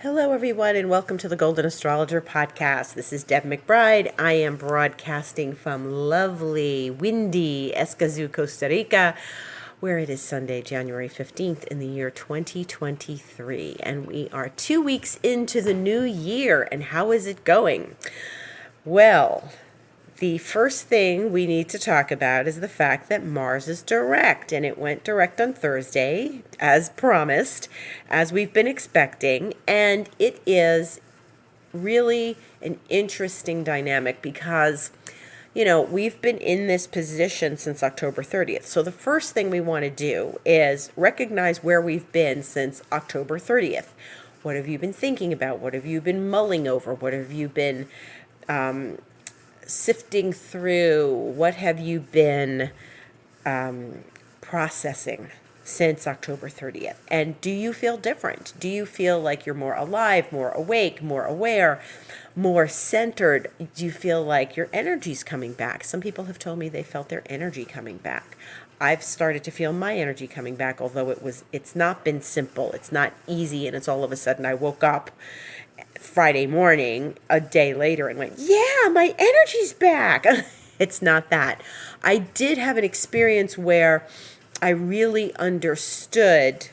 Hello, everyone, and welcome to the Golden Astrologer Podcast. This is Deb McBride. I am broadcasting from lovely, windy Escazú, Costa Rica, where it is Sunday, January 15th in the year 2023. And we are 2 weeks into the new year. And how is it going? Well, the first thing we need to talk about is the fact that Mars is direct, and it went direct on Thursday, as promised, as we've been expecting, and it is really an interesting dynamic because, we've been in this position since October 30th. So the first thing we want to do is recognize where we've been since October 30th. What have you been thinking about? What have you been mulling over? What have you been sifting through? What have you been processing since October 30th? And do you feel different? Do you feel like you're more alive, more awake, more aware, more centered? Do you feel like your energy's coming back? Some people have told me they felt their energy coming back. I've started to feel my energy coming back, although it's not been simple. It's not easy, and it's all of a sudden I woke up Friday morning a day later and went, yeah, my energy's back. It's not that. I did have an experience where I really understood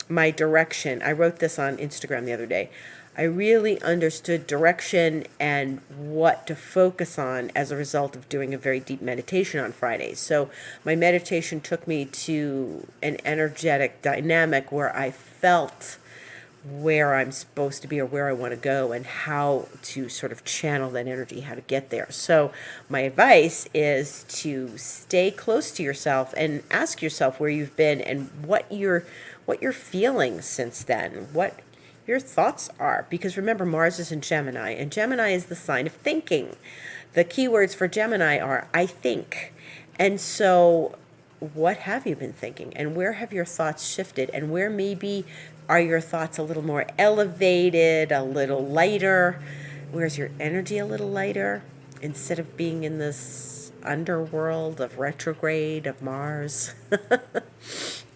my direction. I wrote this on Instagram the other day. I really understood direction and what to focus on as a result of doing a very deep meditation on Friday. So my meditation took me to an energetic dynamic where I felt where I'm supposed to be or where I want to go and how to sort of channel that energy, how to get there. So my advice is to stay close to yourself and ask yourself where you've been and what you're feeling since then, what your thoughts are. Because remember, Mars is in Gemini, and Gemini is the sign of thinking. The keywords for Gemini are I think. And so what have you been thinking, and where have your thoughts shifted, and where maybe are your thoughts a little more elevated, a little lighter? Where's your energy a little lighter instead of being in this underworld of retrograde of Mars?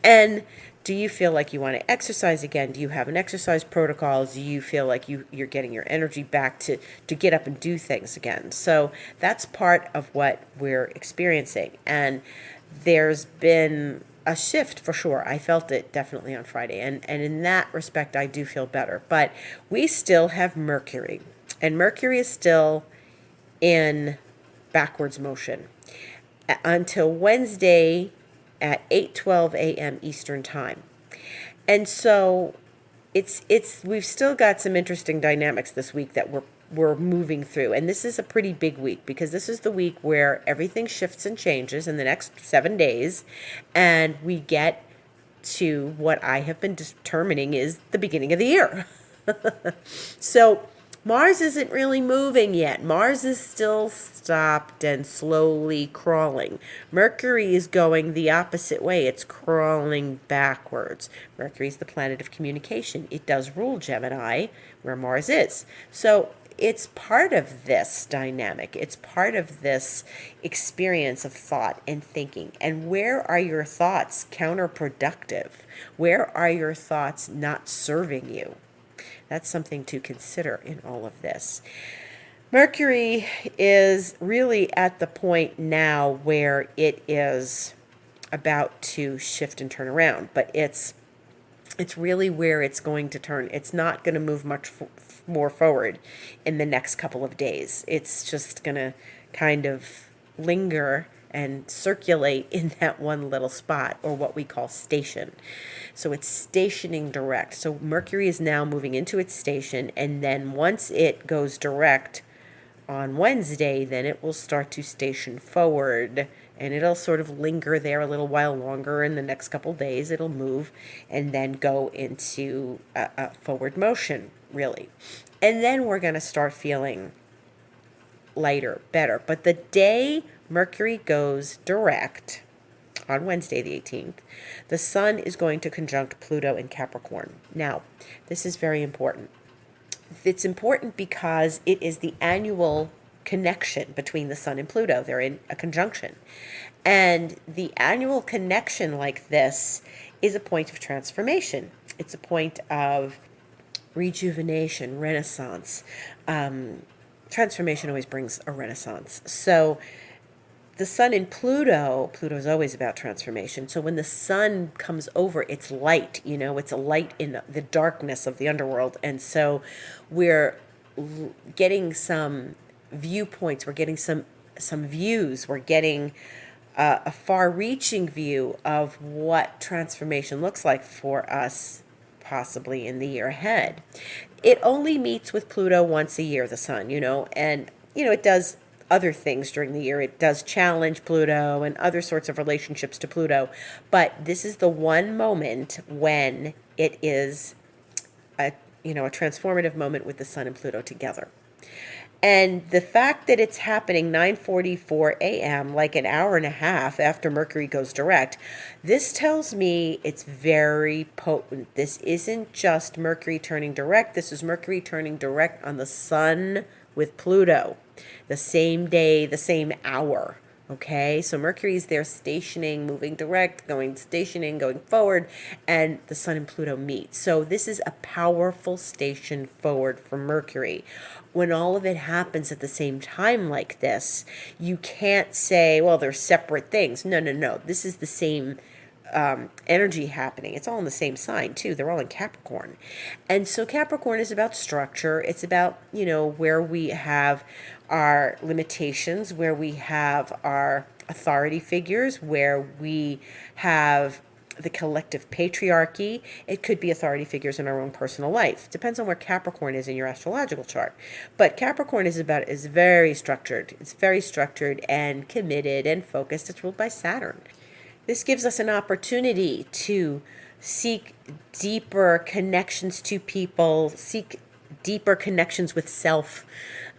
And do you feel like you want to exercise again? Do you have an exercise protocol? Do you feel like you're getting your energy back to get up and do things again? So that's part of what we're experiencing. And there's been a shift for sure. I felt it definitely on Friday. And in that respect, I do feel better. But we still have Mercury. And Mercury is still in backwards motion until Wednesday at 8:12 a.m. Eastern Time. And so we've still got some interesting dynamics this week that we're moving through. And this is a pretty big week because this is the week where everything shifts and changes in the next 7 days. And we get to what I have been determining is the beginning of the year. So Mars isn't really moving yet. Mars is still stopped and slowly crawling. Mercury is going the opposite way. It's crawling backwards. Mercury is the planet of communication. It does rule Gemini, where Mars is. So it's part of this dynamic. It's part of this experience of thought and thinking. And where are your thoughts counterproductive? Where are your thoughts not serving you? That's something to consider in all of this. Mercury is really at the point now where it is about to shift and turn around, but it's really where it's going to turn. It's not going to move much more forward in the next couple of days. It's just going to kind of linger and circulate in that one little spot, or what we call station. So it's stationing direct. So Mercury is now moving into its station, and then once it goes direct on Wednesday, then it will start to station forward, and it'll sort of linger there a little while longer. In the next couple days, it'll move and then go into a forward motion, really. And then we're going to start feeling lighter, better. But the day Mercury goes direct on Wednesday the 18th, the Sun is going to conjunct Pluto in Capricorn. Now, this is very important. It's important because it is the annual connection between the Sun and Pluto. They're in a conjunction. And the annual connection like this is a point of transformation. It's a point of rejuvenation, renaissance. Transformation always brings a renaissance. So the sun in Pluto is always about transformation. So when the sun comes over, it's light, it's a light in the darkness of the underworld. And so we're getting some viewpoints, we're getting some views, we're getting a far-reaching view of what transformation looks like for us, possibly in the year ahead. It only meets with Pluto once a year, the sun, and it does other things during the year. It does challenge Pluto and other sorts of relationships to Pluto, but this is the one moment when it is a transformative moment with the sun and Pluto together. And the fact that it's happening 9:44 a.m., like an hour and a half after Mercury goes direct, this tells me it's very potent. This isn't just Mercury turning direct. This is Mercury turning direct on the sun with Pluto, the same day, the same hour. Okay, so Mercury's there stationing, moving direct, stationing, going forward, and the sun and Pluto meet. So this is a powerful station forward for Mercury. When all of it happens at the same time like this, you can't say, well, they're separate things. No. This is the same energy happening. It's all in the same sign too. They're all in Capricorn. And so Capricorn is about structure. It's about, where we have our limitations, where we have our authority figures, where we have the collective patriarchy. It could be authority figures in our own personal life. Depends on where Capricorn is in your astrological chart. But Capricorn is very structured. It's very structured and committed and focused. It's ruled by Saturn. This gives us an opportunity to seek deeper connections to people, seek deeper connections with self,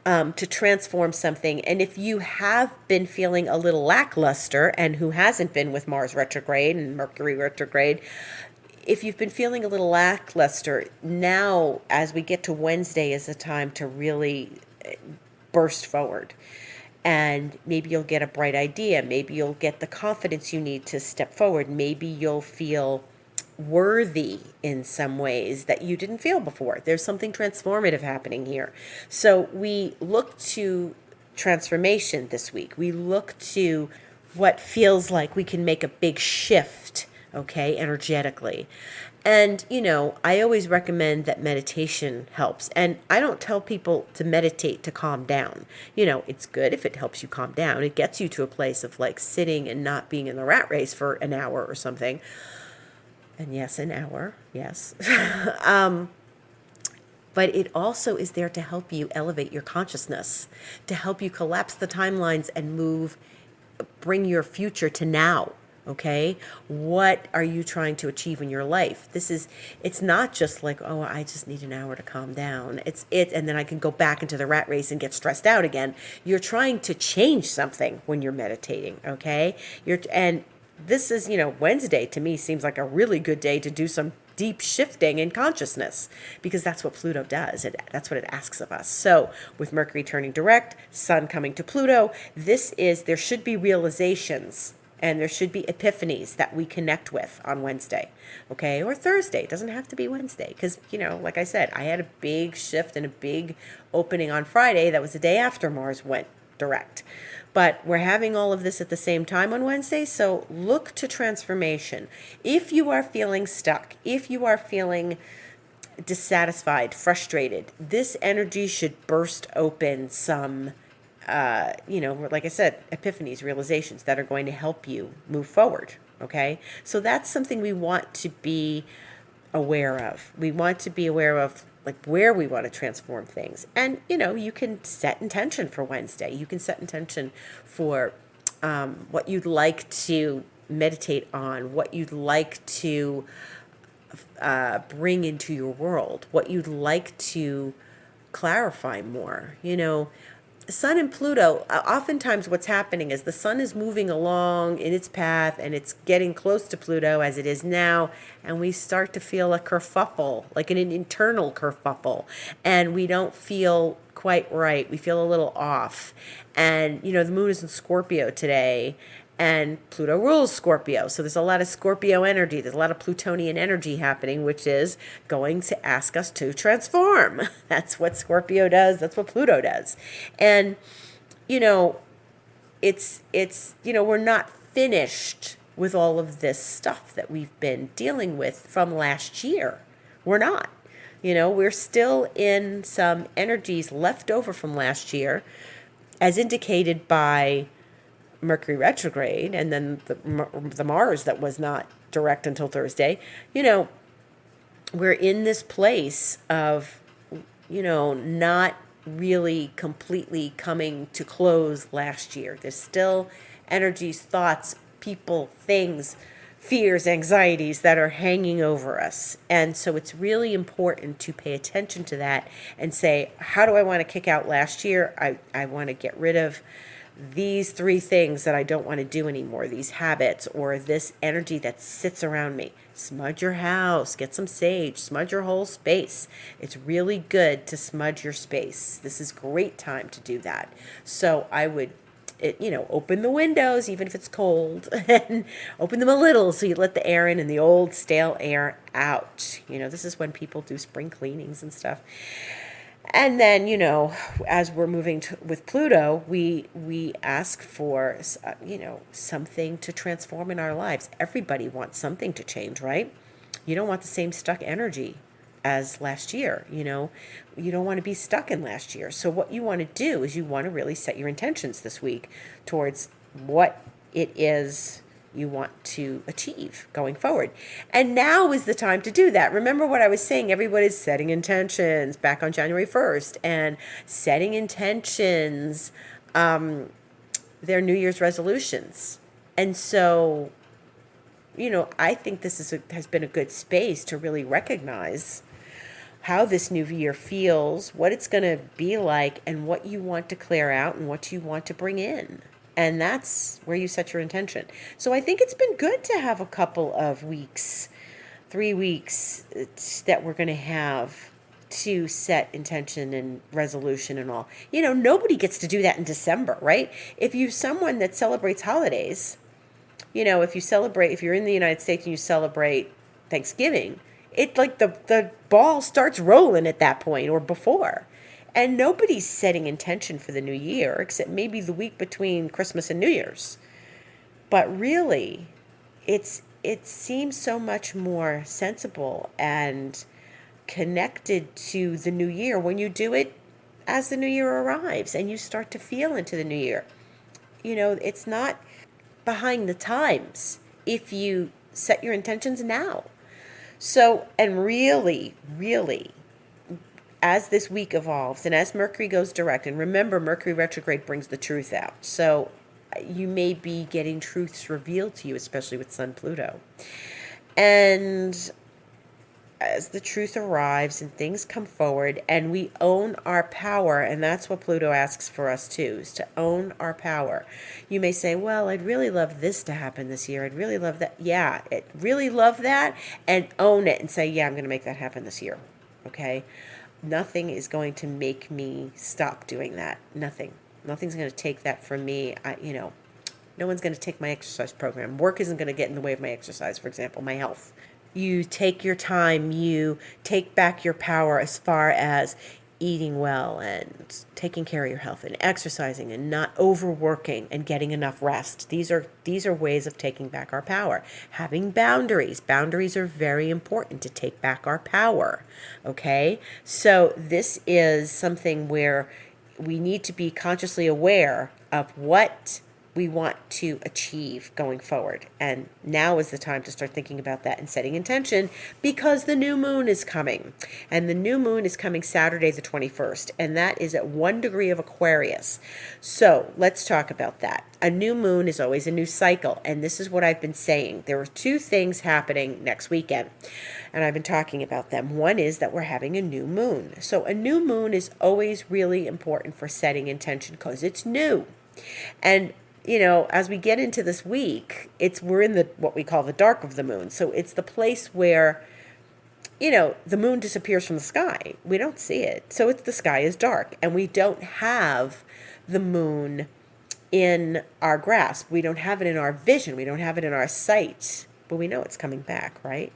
to transform something. And if you have been feeling a little lackluster, and who hasn't been with Mars retrograde and Mercury retrograde, if you've been feeling a little lackluster, now as we get to Wednesday is a time to really burst forward. And maybe you'll get a bright idea. Maybe you'll get the confidence you need to step forward. Maybe you'll feel worthy in some ways that you didn't feel before. There's something transformative happening here. So we look to transformation this week. We look to what feels like we can make a big shift, okay, energetically. And, I always recommend that meditation helps. And I don't tell people to meditate to calm down. It's good if it helps you calm down. It gets you to a place of like sitting and not being in the rat race for an hour or something. And yes, an hour, yes. But it also is there to help you elevate your consciousness, to help you collapse the timelines and bring your future to now. Okay, what are you trying to achieve in your life? It's not just like, oh, I just need an hour to calm down. And then I can go back into the rat race and get stressed out again. You're trying to change something when you're meditating. Okay, and this is, Wednesday to me seems like a really good day to do some deep shifting in consciousness, because that's what Pluto does. That's what it asks of us. So with Mercury turning direct, Sun coming to Pluto, there should be realizations. And there should be epiphanies that we connect with on Wednesday, okay? Or Thursday. It doesn't have to be Wednesday because, like I said, I had a big shift and a big opening on Friday. That was the day after Mars went direct. But we're having all of this at the same time on Wednesday, so look to transformation. If you are feeling stuck, if you are feeling dissatisfied, frustrated, this energy should burst open some like I said, epiphanies, realizations that are going to help you move forward. Okay. So that's something we want to be aware of. We want to be aware of like where we want to transform things. And, you can set intention for Wednesday. You can set intention for what you'd like to meditate on, what you'd like to bring into your world, what you'd like to clarify more, Sun and Pluto, oftentimes what's happening is the sun is moving along in its path and it's getting close to Pluto as it is now, and we start to feel a kerfuffle, like an internal kerfuffle, and we don't feel quite right. We feel a little off. And, the moon is in Scorpio today, And Pluto rules Scorpio. So there's a lot of Scorpio energy. There's a lot of Plutonian energy happening, which is going to ask us to transform. That's what Scorpio does. That's what Pluto does. And, you know, we're not finished with all of this stuff that we've been dealing with from last year. We're not. We're still in some energies left over from last year, as indicated by Mercury retrograde, and then the Mars that was not direct until Thursday. We're in this place of, not really completely coming to close last year. There's still energies, thoughts, people, things, fears, anxieties that are hanging over us. And so it's really important to pay attention to that and say, how do I want to kick out last year? I want to get rid of these 3 things that I don't want to do anymore, these habits or this energy that sits around me. Smudge your house, get some sage, smudge your whole space. It's really good to smudge your space. This is a great time to do that. So I would, open the windows, even if it's cold, and open them a little so you let the air in and the old stale air out. This is when people do spring cleanings and stuff. And then, as we're moving with Pluto, we ask for, something to transform in our lives. Everybody wants something to change, right? You don't want the same stuck energy as last year. You don't want to be stuck in last year. So what you want to do is you want to really set your intentions this week towards what it is you want to achieve going forward. And now is the time to do that. Remember what I was saying, everybody's setting intentions back on January 1st and setting intentions, their New Year's resolutions. And so, I think this has been a good space to really recognize how this new year feels, what it's going to be like, and what you want to clear out and what you want to bring in. And that's where you set your intention. So I think it's been good to have a couple of weeks, 3 weeks that we're going to have to set intention and resolution and all. Nobody gets to do that in December, right? If you're someone that celebrates holidays, if you're in the United States and you celebrate Thanksgiving, it like the ball starts rolling at that point or before. And nobody's setting intention for the new year, except maybe the week between Christmas and New Year's. But really, it seems so much more sensible and connected to the new year when you do it as the new year arrives and you start to feel into the new year. It's not behind the times if you set your intentions now. So, and really, really, as this week evolves and as Mercury goes direct, and remember, Mercury retrograde brings the truth out. So you may be getting truths revealed to you, especially with Sun Pluto. And as the truth arrives and things come forward and we own our power, and that's what Pluto asks for us too, is to own our power. You may say, well, I'd really love this to happen this year. I'd really love that. Yeah, really love that, and own it and say, yeah, I'm going to make that happen this year. Okay? Nothing is going to make me stop doing that. Nothing's going to take that from me. No one's going to take my exercise program. Work isn't going to get in the way of my exercise, for example, my health. You take your time, you take back your power as far as eating well and taking care of your health and exercising and not overworking and getting enough rest. These are ways of taking back our power. Having boundaries. Boundaries are very important to take back our power. Okay? So this is something where we need to be consciously aware of what we want to achieve going forward. And now is the time to start thinking about that and setting intention, because the new moon is coming. And the new moon is coming Saturday the 21st, and that is at 1 degree of Aquarius. So let's talk about that. A new moon is always a new cycle, and this is what I've been saying. There are 2 things happening next weekend, and I've been talking about them. One is that we're having a new moon. So a new moon is always really important for setting intention because it's new. And as we get into this week, we're in what we call the dark of the moon. So it's the place where, the moon disappears from the sky. We don't see it. So the sky is dark, and we don't have the moon in our grasp. We don't have it in our vision. We don't have it in our sight, but we know it's coming back, right?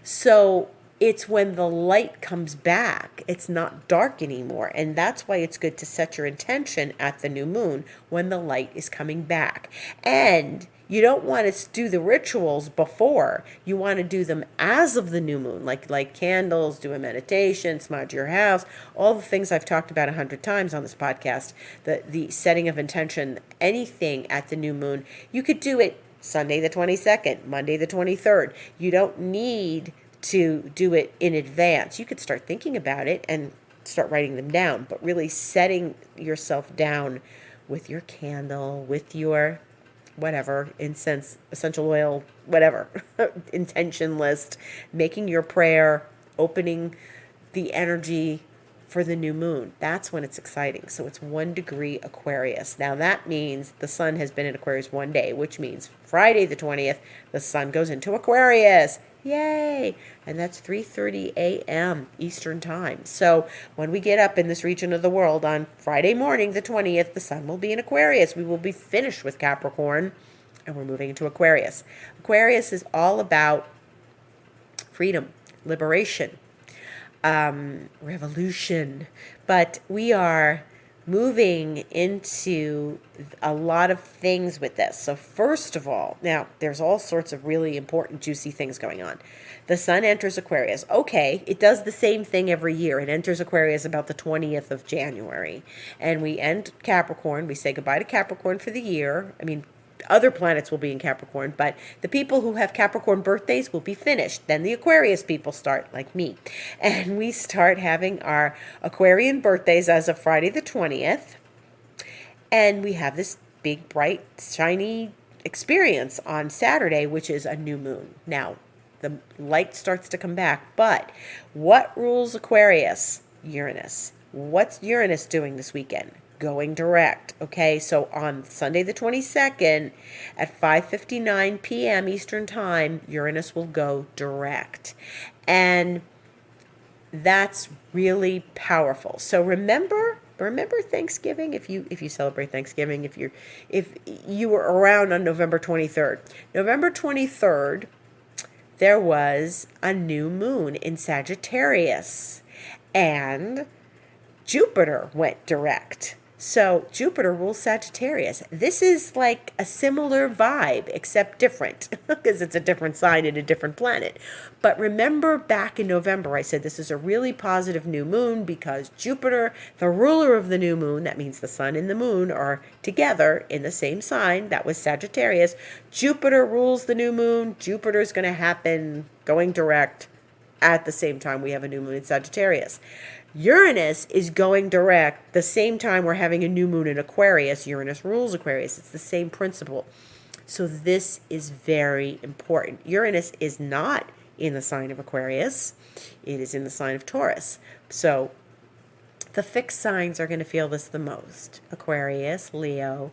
So it's when the light comes back, it's not dark anymore. And that's why it's good to set your intention at the new moon when the light is coming back. And you don't want to do the rituals before. You want to do them as of the new moon, like light candles, do a meditation, smudge your house, all the things I've talked about 100 times on this podcast, the setting of intention, anything at the new moon. You could do it Sunday the 22nd, Monday the 23rd. You don't need to do it in advance. You could start thinking about it and start writing them down, but really setting yourself down with your candle, with your whatever, incense, essential oil, whatever, intention list, making your prayer, opening the energy for the new moon. That's when it's exciting. So it's 1 degree Aquarius. Now that means the sun has been in Aquarius 1 day, which means Friday the 20th, the sun goes into Aquarius. Yay! And that's 3:30 a.m. Eastern time. So when we get up in this region of the world on Friday morning, the 20th, the sun will be in Aquarius. We will be finished with Capricorn and we're moving into Aquarius. Aquarius is all about freedom, liberation, revolution. But we are moving into a lot of things with this. So first of all, now there's all sorts of really important, juicy things going on. The sun enters Aquarius. Okay, it does the same thing every year. It enters Aquarius about the 20th of January. And we end Capricorn. We say goodbye to Capricorn for the year. I mean, other planets will be in Capricorn, but the people who have Capricorn birthdays will be finished. Then the Aquarius people start, like me. And we start having our Aquarian birthdays as of Friday the 20th. And we have this big, bright, shiny experience on Saturday, which is a new moon. Now, the light starts to come back, but what rules Aquarius? Uranus. What's Uranus doing this weekend? Going direct. Okay, so on Sunday the 22nd at 5:59 p.m. Eastern Time, Uranus will go direct. And that's really powerful. So remember Thanksgiving, if you celebrate Thanksgiving, if you were around on November 23rd. November 23rd, there was a new moon in Sagittarius, and Jupiter went direct. So Jupiter rules Sagittarius. This is like a similar vibe, except different, because it's a different sign and a different planet. But remember back in November, I said this is a really positive new moon because Jupiter, the ruler of the new moon, that means the sun and the moon are together in the same sign. That was Sagittarius. Jupiter rules the new moon. Jupiter's going to happen going direct at the same time we have a new moon in Sagittarius. Uranus is going direct the same time we're having a new moon in Aquarius. Uranus rules Aquarius. It's the same principle. So this is very important. Uranus is not in the sign of Aquarius. It is in the sign of Taurus. So the fixed signs are going to feel this the most. Aquarius, Leo,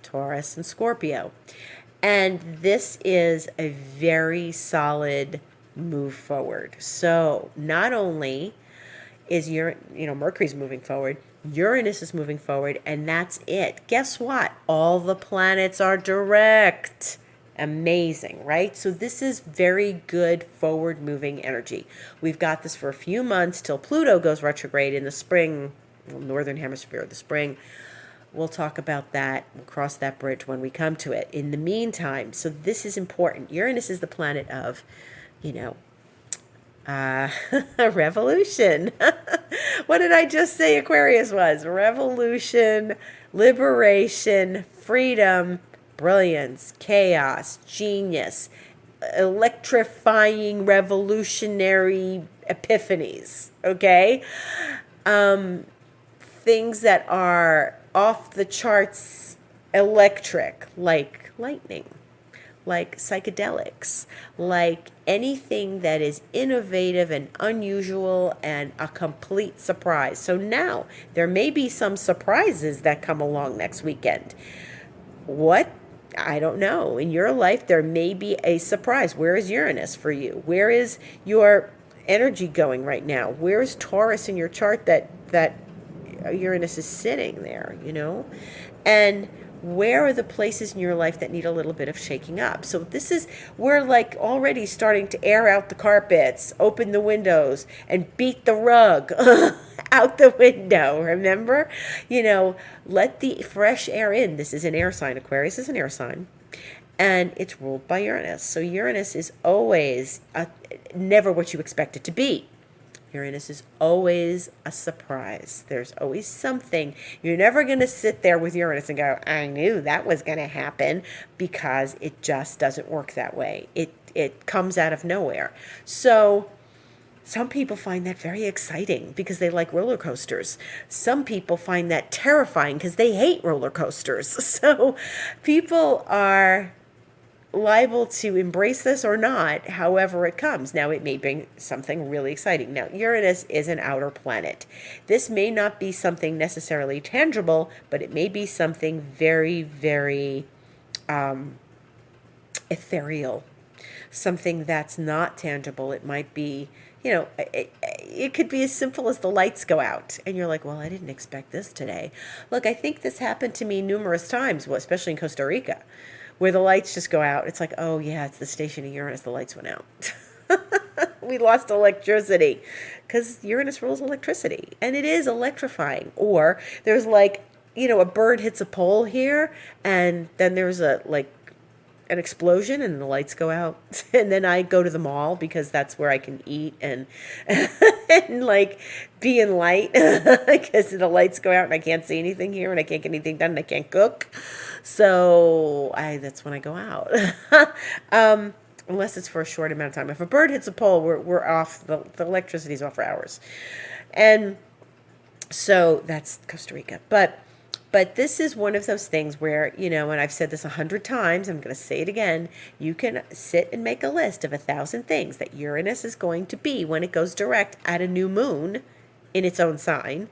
Taurus, and Scorpio. And this is a very solid move forward. So not only is Mercury's moving forward, Uranus is moving forward, and that's it. Guess what? All the planets are direct. Amazing, right? So this is very good forward-moving energy. We've got this for a few months till Pluto goes retrograde in the spring, northern hemisphere of the spring. We'll talk about that. We'll cross that bridge when we come to it. In the meantime, so this is important. Uranus is the planet of, revolution. What did I just say Aquarius was? Revolution, liberation, freedom, brilliance, chaos, genius, electrifying, revolutionary epiphanies, okay? Things that are off the charts electric, like lightning, like psychedelics, like anything that is innovative and unusual and a complete surprise. So now there may be some surprises that come along next weekend. What? I don't know. In your life, there may be a surprise. Where is Uranus for you? Where is your energy going right now? Where is Taurus in your chart that Uranus is sitting there, And where are the places in your life that need a little bit of shaking up? So we're like already starting to air out the carpets, open the windows, and beat the rug out the window. Remember? Let the fresh air in. This is an air sign. Aquarius is an air sign. And it's ruled by Uranus. So Uranus is always never what you expect it to be. Uranus is always a surprise. There's always something. You're never going to sit there with Uranus and go, I knew that was going to happen, because it just doesn't work that way. It comes out of nowhere. So some people find that very exciting because they like roller coasters. Some people find that terrifying because they hate roller coasters. So people are liable to embrace this or not, however it comes. Now, it may bring something really exciting. Now, Uranus is an outer planet. This may not be something necessarily tangible, but it may be something very, very ethereal, something that's not tangible. It might be, it could be as simple as the lights go out and you're like, well, I didn't expect this today. Look, I think this happened to me numerous times, especially in Costa Rica, where the lights just go out. It's like, oh yeah, it's the station of Uranus, the lights went out. We lost electricity because Uranus rules electricity, and it is electrifying. Or there's a bird hits a pole here, and then there's an explosion and the lights go out. And then I go to the mall because that's where I can eat and be in light, because the lights go out and I can't see anything here and I can't get anything done and I can't cook. So that's when I go out. Unless it's for a short amount of time. If a bird hits a pole, we're off. The electricity's off for hours. And so that's Costa Rica. But this is one of those things where, and I've said this 100 times, I'm going to say it again, you can sit and make a list of 1,000 things that Uranus is going to be when it goes direct at a new moon in its own sign.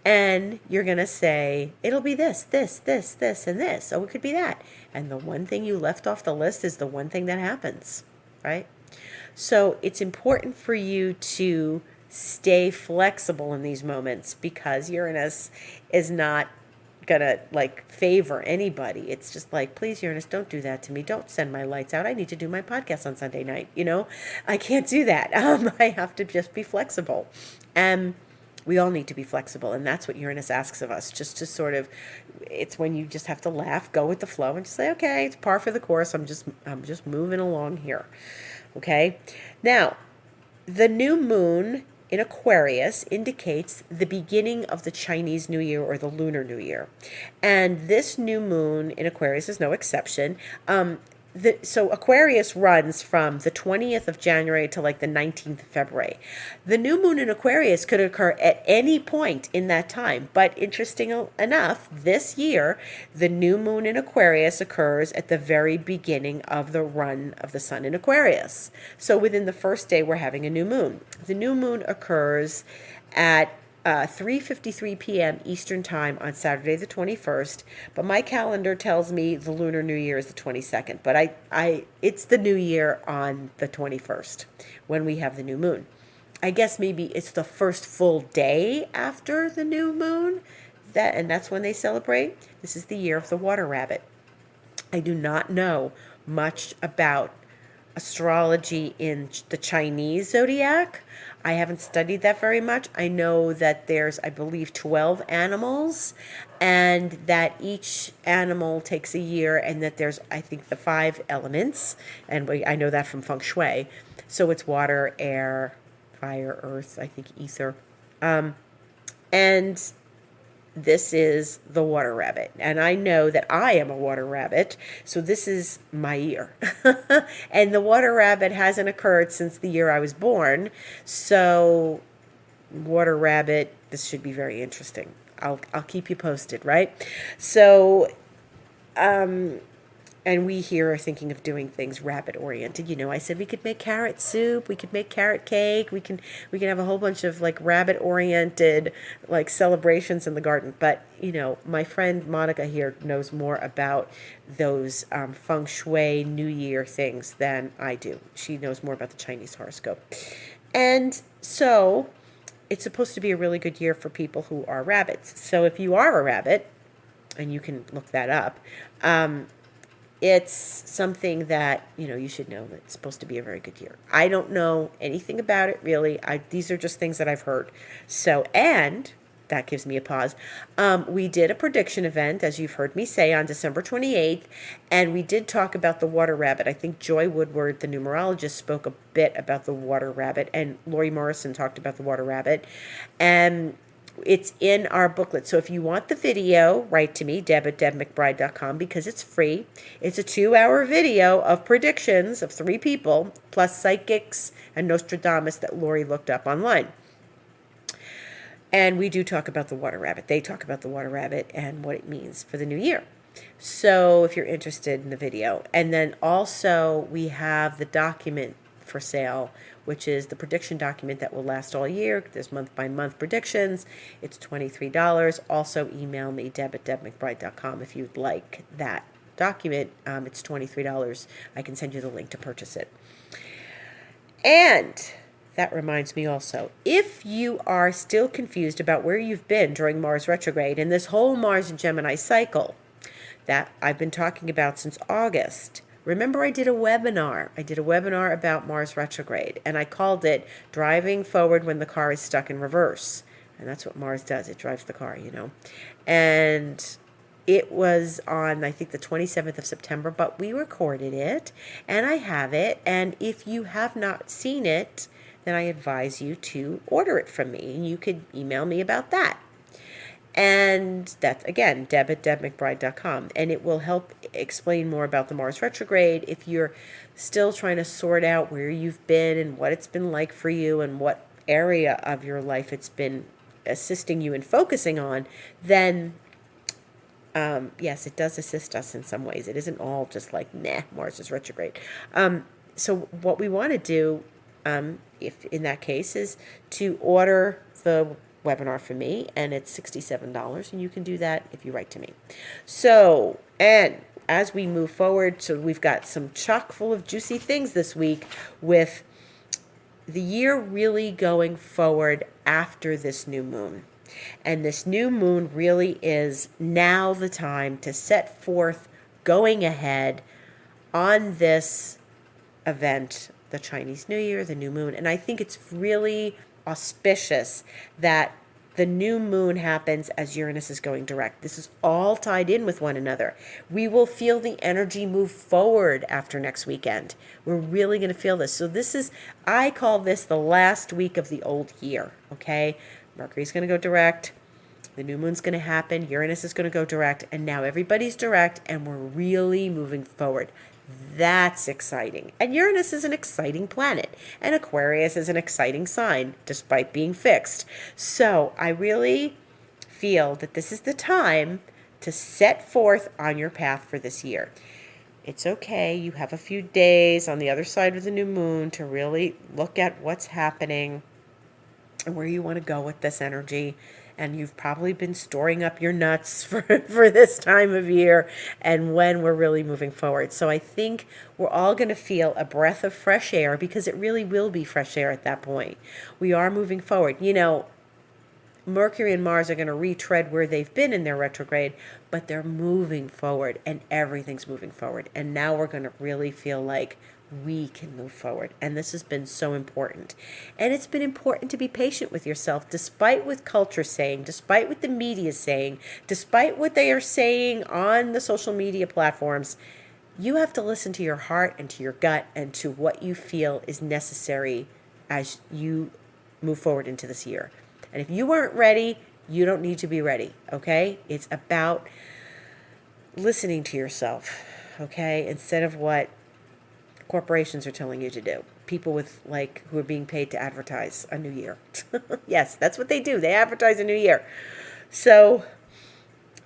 And you're going to say, it'll be this, this, this, this, and this. Oh, it could be that. And the one thing you left off the list is the one thing that happens, right? So it's important for you to stay flexible in these moments, because Uranus is not gonna favor anybody. It's just like, please, Uranus, don't do that to me. Don't send my lights out. I need to do my podcast on Sunday night. I can't do that. I have to just be flexible. And we all need to be flexible, and that's what Uranus asks of us. Just to it's when you just have to laugh, go with the flow, and just say, okay, it's par for the course. I'm just moving along here. Okay. Now, the new moon in Aquarius indicates the beginning of the Chinese New Year, or the Lunar New Year. And this new moon in Aquarius is no exception. So Aquarius runs from the 20th of January to the 19th of February. The new moon in Aquarius could occur at any point in that time. But interesting enough, this year, the new moon in Aquarius occurs at the very beginning of the run of the sun in Aquarius. So within the first day, we're having a new moon. The new moon occurs at 3:53 p.m. Eastern Time on Saturday the 21st, but my calendar tells me the Lunar New Year is the 22nd, but it's the New Year on the 21st when we have the new moon. I guess maybe it's the first full day after the new moon, and that's when they celebrate. This is the year of the water rabbit. I do not know much about astrology in the Chinese zodiac. I haven't studied that very much. I know that there's, I believe, 12 animals, and that each animal takes a year, and that there's, I think, the 5 elements, and I know that from feng shui. So it's water, air, fire, earth, I think ether. And this is the water rabbit. And I know that I am a water rabbit, so this is my year. And the water rabbit hasn't occurred since the year I was born. So water rabbit, this should be very interesting. I'll keep you posted, right? So and we here are thinking of doing things rabbit oriented. I said we could make carrot soup, we could make carrot cake, we can have a whole bunch of rabbit oriented celebrations in the garden. But my friend Monica here knows more about those feng shui New Year things than I do. She knows more about the Chinese horoscope. And so it's supposed to be a really good year for people who are rabbits. So if you are a rabbit, and you can look that up. It's something that, you should know that it's supposed to be a very good year. I don't know anything about it really. These are just things that I've heard. So, and that gives me a pause. We did a prediction event, as you've heard me say, on December 28th, and we did talk about the water rabbit. I think Joy Woodward, the numerologist, spoke a bit about the water rabbit, and Lori Morrison talked about the water rabbit. And it's in our booklet. So if you want the video, write to me, deb@debmcbride.com, because it's free. It's a 2-hour video of predictions of 3 people, plus psychics and Nostradamus that Lori looked up online. And we do talk about the water rabbit. They talk about the water rabbit and what it means for the new year. So if you're interested in the video. And then also we have the document for sale, which is the prediction document that will last all year. There's month-by-month predictions. It's $23. Also email me, deb@debmcbride.com, if you'd like that document. It's $23. I can send you the link to purchase it. And that reminds me also, if you are still confused about where you've been during Mars retrograde and this whole Mars and Gemini cycle that I've been talking about since August, remember I did a webinar. I did a webinar about Mars retrograde, and I called it Driving Forward When the Car is Stuck in Reverse. And that's what Mars does. It drives the car, And it was on, I think, the 27th of September, but we recorded it, and I have it. And if you have not seen it, then I advise you to order it from me, and you could email me about that. And that's, again, deb@debmcbride.com. And it will help explain more about the Mars retrograde if you're still trying to sort out where you've been and what it's been like for you and what area of your life it's been assisting you in focusing on. Then, yes, it does assist us in some ways. It isn't all just like, nah, Mars is retrograde. So what we want to do, if in that case, is to order the webinar from me, and it's $67, and you can do that if you write to me. So, and as we move forward, so we've got some chock full of juicy things this week with the year really going forward after this new moon. And this new moon really is now the time to set forth going ahead on this event, the Chinese New Year, the new moon. And I think it's really auspicious that the new moon happens as Uranus is going direct. This is all tied in with one another. We will feel the energy move forward after next weekend. We're really going to feel this. So this is, I call this the last week of the old year, okay? Mercury's going to go direct. The new moon's going to happen. Uranus is going to go direct. And now everybody's direct, and we're really moving forward. That's exciting. And Uranus is an exciting planet. And Aquarius is an exciting sign, despite being fixed. So I really feel that this is the time to set forth on your path for this year. It's okay. You have a few days on the other side of the new moon to really look at what's happening and where you want to go with this energy. And you've probably been storing up your nuts for this time of year and when we're really moving forward. So I think we're all going to feel a breath of fresh air, because it really will be fresh air at that point. We are moving forward. Mercury and Mars are going to retread where they've been in their retrograde, but they're moving forward, and everything's moving forward. And now we're going to really feel like we can move forward. And this has been so important. And it's been important to be patient with yourself, despite what culture saying, despite what the media is saying, despite what they are saying on the social media platforms. You have to listen to your heart and to your gut and to what you feel is necessary as you move forward into this year. And if you weren't ready, you don't need to be ready, okay? It's about listening to yourself, okay? Instead of what corporations are telling you to do. People who are being paid to advertise a new year. Yes, that's what they do. They advertise a new year. So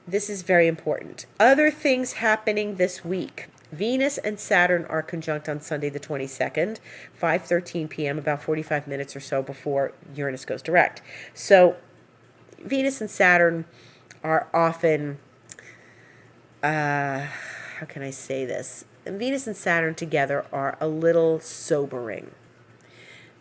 this is very important. Other things happening this week. Venus and Saturn are conjunct on Sunday the 22nd, 5:13 p.m., about 45 minutes or so before Uranus goes direct. So Venus and Saturn are often, how can I say this? Venus and Saturn together are a little sobering.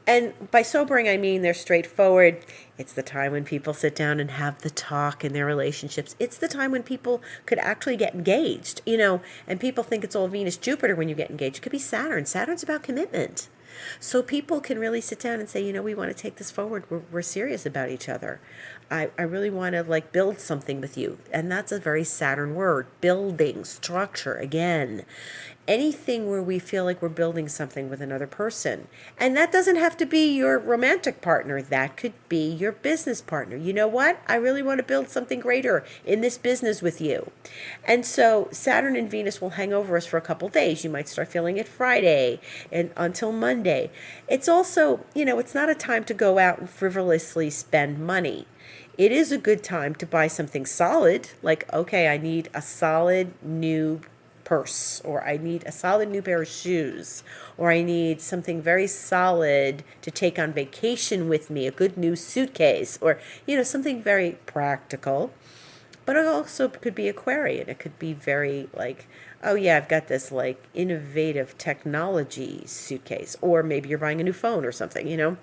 And by sobering, I mean they're straightforward. It's the time when people sit down and have the talk in their relationships. It's the time when people could actually get engaged, and people think it's all Venus, Jupiter when you get engaged. It could be Saturn. Saturn's about commitment. So people can really sit down and say, we want to take this forward. We're serious about each other. I really want to build something with you. And that's a very Saturn word, building, structure, again. Anything where we feel like we're building something with another person. And that doesn't have to be your romantic partner. That could be your business partner. You know what? I really want to build something greater in this business with you. And so Saturn and Venus will hang over us for a couple days. You might start feeling it Friday and until Monday. It's also, it's not a time to go out and frivolously spend money. It is a good time to buy something solid, okay, I need a solid new purse, or I need a solid new pair of shoes, or I need something very solid to take on vacation with me, a good new suitcase, or, something very practical. But it also could be Aquarian. It could be very oh yeah, I've got this innovative technology suitcase, or maybe you're buying a new phone or something,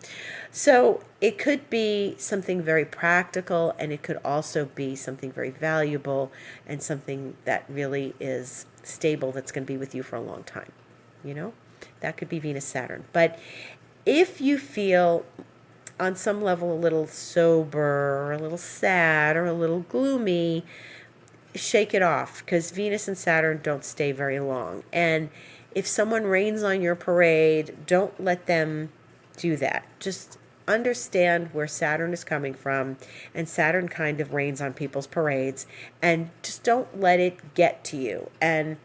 So it could be something very practical, and it could also be something very valuable and something that really is stable, that's going to be with you for a long time. That could be Venus, Saturn. But if you feel on some level a little sober, or a little sad, or a little gloomy, shake it off, because Venus and Saturn don't stay very long. And if someone rains on your parade, don't let them do that. Just understand where Saturn is coming from, and Saturn kind of rains on people's parades, and just don't let it get to you. And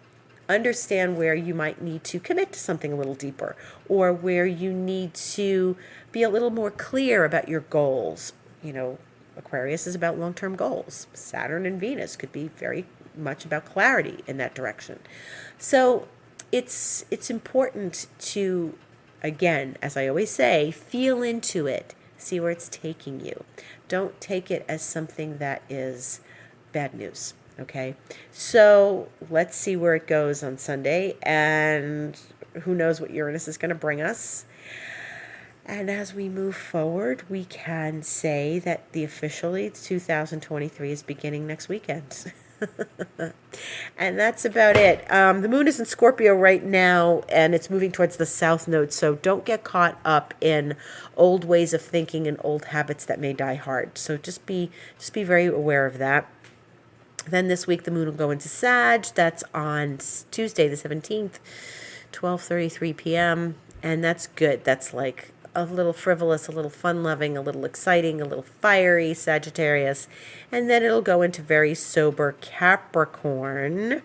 understand where you might need to commit to something a little deeper, or where you need to be a little more clear about your goals. Aquarius is about long-term goals. Saturn and Venus could be very much about clarity in that direction. So it's important to, again, as I always say, feel into it, see where it's taking you. Don't take it as something that is bad news. Okay, so let's see where it goes on Sunday, and who knows what Uranus is going to bring us. And as we move forward, we can say that officially 2023 is beginning next weekend. And that's about it. The moon is in Scorpio right now, and it's moving towards the south node, so don't get caught up in old ways of thinking and old habits that may die hard. So just be very aware of that. Then this week, the moon will go into Sag. That's on Tuesday, the 17th, 12:33 p.m. And that's good. That's a little frivolous, a little fun-loving, a little exciting, a little fiery Sagittarius. And then it'll go into very sober Capricorn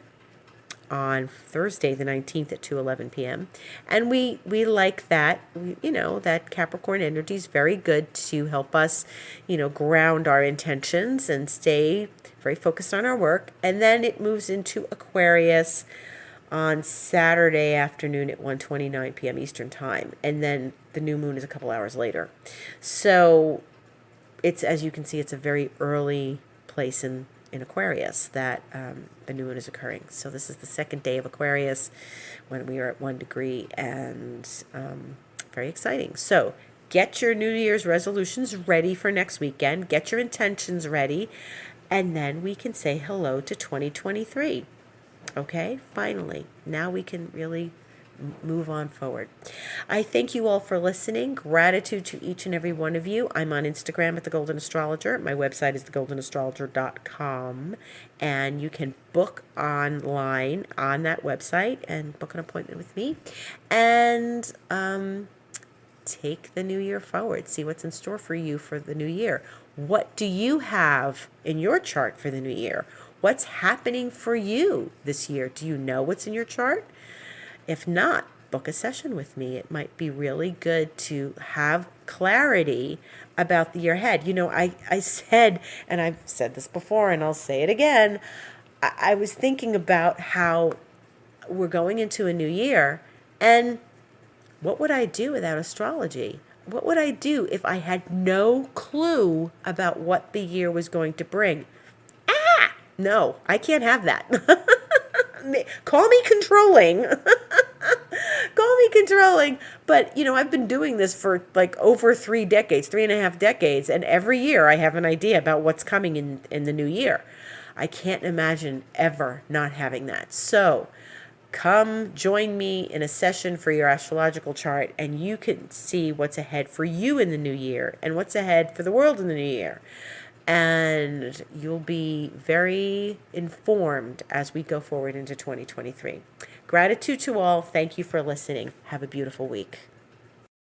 on Thursday, the 19th at 2:11 p.m. And we like that. That Capricorn energy is very good to help us, ground our intentions and stay very focused on our work. And then it moves into Aquarius on Saturday afternoon at 1:29 p.m. Eastern Time. And then the new moon is a couple hours later. So it's, as you can see, it's a very early place in Aquarius that the new moon is occurring. So this is the second day of Aquarius when we are at 1 degree, and very exciting. So get your New Year's resolutions ready for next weekend. Get your intentions ready. And then we can say hello to 2023. Okay, finally. Now we can really move on forward. I thank you all for listening. Gratitude to each and every one of you. I'm on Instagram at The Golden Astrologer. My website is thegoldenastrologer.com. And you can book online on that website and book an appointment with me. And take the new year forward. See what's in store for you for the new year. What do you have in your chart for the new year? What's happening for you this year? Do you know what's in your chart? If not, book a session with me. It might be really good to have clarity about the year ahead. I said, and I've said this before and I'll say it again, I was thinking about how we're going into a new year, and what would I do without astrology? What would I do if I had no clue about what the year was going to bring? No, I can't have that. Call me controlling. Call me controlling. But, I've been doing this for like over 3 decades, 3.5 decades. And every year I have an idea about what's coming in the new year. I can't imagine ever not having that. So come join me in a session for your astrological chart, and you can see what's ahead for you in the new year and what's ahead for the world in the new year. And you'll be very informed as we go forward into 2023. Gratitude to all. Thank you for listening. Have a beautiful week.